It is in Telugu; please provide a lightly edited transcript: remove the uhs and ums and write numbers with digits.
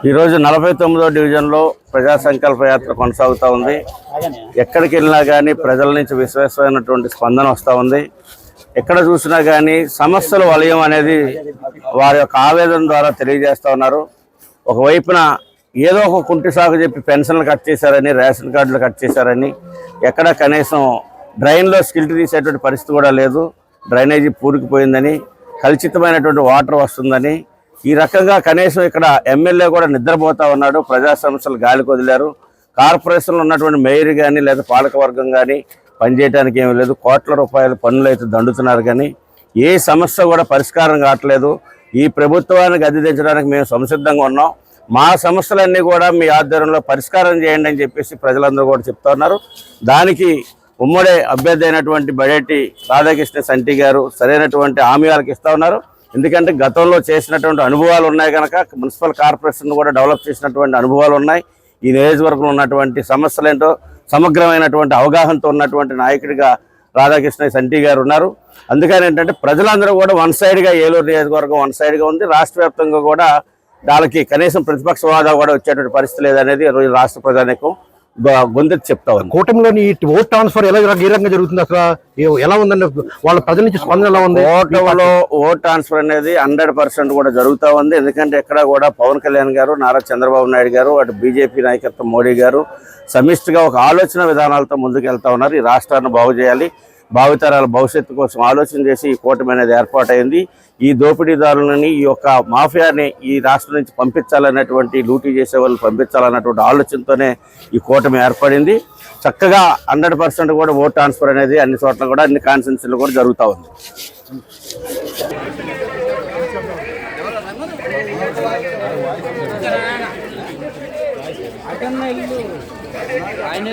ఈరోజు 49వ డివిజన్లో ప్రజా సంకల్ప యాత్ర కొనసాగుతూ ఉంది. ఎక్కడికి వెళ్ళినా కానీ ప్రజల నుంచి విశ్వాసమైనటువంటి స్పందన వస్తూ ఉంది. ఎక్కడ చూసినా కానీ సమస్యల వలయం అనేది వారి యొక్క ఆవేదన ద్వారా తెలియజేస్తూ ఉన్నారు. ఒకవైపున ఏదో ఒక కుంటి సాగు చెప్పి పెన్షన్లు కట్ చేశారని, రేషన్ కార్డులు కట్ చేశారని, ఎక్కడ కనీసం డ్రైన్లో స్కిల్ట్ తీసేటువంటి పరిస్థితి కూడా లేదు. డ్రైనేజీ పూరికిపోయిందని, కలుషితమైనటువంటి వాటర్ వస్తుందని, ఈ రకంగా కనీసం ఇక్కడ ఎమ్మెల్యే కూడా నిద్రపోతూ ఉన్నాడు. ప్రజా సమస్యలు గాలికి వదిలారు. కార్పొరేషన్లో ఉన్నటువంటి మేయర్ కానీ లేదా పాలకవర్గం కానీ పనిచేయడానికి ఏమీ లేదు. కోట్ల రూపాయల పన్నులు అయితే దండుతున్నారు కానీ ఏ సమస్య కూడా పరిష్కారం కావట్లేదు. ఈ ప్రభుత్వానికి అధిదించడానికి మేము సంసిద్ధంగా ఉన్నాం. మా సమస్యలన్నీ కూడా మీ ఆధ్వర్యంలో పరిష్కారం చేయండి అని చెప్పేసి ప్రజలందరూ కూడా చెప్తా ఉన్నారు. దానికి ఉమ్మడి అభ్యర్థి అయినటువంటి బడేటి రాధాకృష్ణ సంటి గారు సరైనటువంటి హామీ వాళ్ళకి ఇస్తూ ఉన్నారు. ఎందుకంటే గతంలో చేసినటువంటి అనుభవాలు ఉన్నాయి కనుక మున్సిపల్ కార్పొరేషన్ కూడా డెవలప్ చేసినటువంటి అనుభవాలు ఉన్నాయి. ఈ నియోజకవర్గంలో ఉన్నటువంటి సమస్యలేంటో సమగ్రమైనటువంటి అవగాహనతో ఉన్నటువంటి నాయకుడిగా రాధాకృష్ణ సంటి గారు ఉన్నారు. అందుకని ఏంటంటే ప్రజలందరూ కూడా వన్ సైడ్గా ఏలూరు నియోజకవర్గం వన్ సైడ్గా ఉంది. రాష్ట్ర వ్యాప్తంగా కూడా వాళ్ళకి కనీసం ప్రతిపక్ష హోదా కూడా వచ్చేటువంటి పరిస్థితి లేదనేది రాష్ట్ర ప్రజానీకం గొంతెత్తి చెప్తా ఉంది. కూటమిలోని ఓట్ ట్రాన్స్ఫర్ ఎలా ఏ రకంగా జరుగుతుంది, అసలు ఎలా ఉందండి, వాళ్ళ ప్రజల నుంచి స్పందన ఎలా ఉంది? ఓటమిలో ఓట్ ట్రాన్స్ఫర్ అనేది 100% కూడా జరుగుతూ ఉంది. ఎందుకంటే ఎక్కడ కూడా పవన్ కళ్యాణ్ గారు, నారా చంద్రబాబు నాయుడు గారు, అటు బీజేపీ నాయకత్వం మోడీ గారు సమిష్టిగా ఒక ఆలోచన విధానాలతో ముందుకు వెళ్తా ఉన్నారు. ఈ రాష్ట్రాన్ని బాగు చేయాలి, భావితరాల భవిష్యత్తు కోసం ఆలోచన చేసి ఈ కూటమి అనేది ఏర్పాటైంది. ఈ దోపిడీదారులని, ఈ యొక్క మాఫియాని ఈ రాష్ట్రం నుంచి పంపించాలన్నటువంటి, లూటీ చేసే వాళ్ళు పంపించాలన్నటువంటి ఆలోచనతోనే ఈ కూటమి ఏర్పడింది. చక్కగా 100% కూడా ఓట్ ట్రాన్స్ఫర్ అనేది అన్ని చోట్ల కూడా అన్ని కాన్స్టిట్యూన్సీలు కూడా జరుగుతూ ఉంది. ఆయన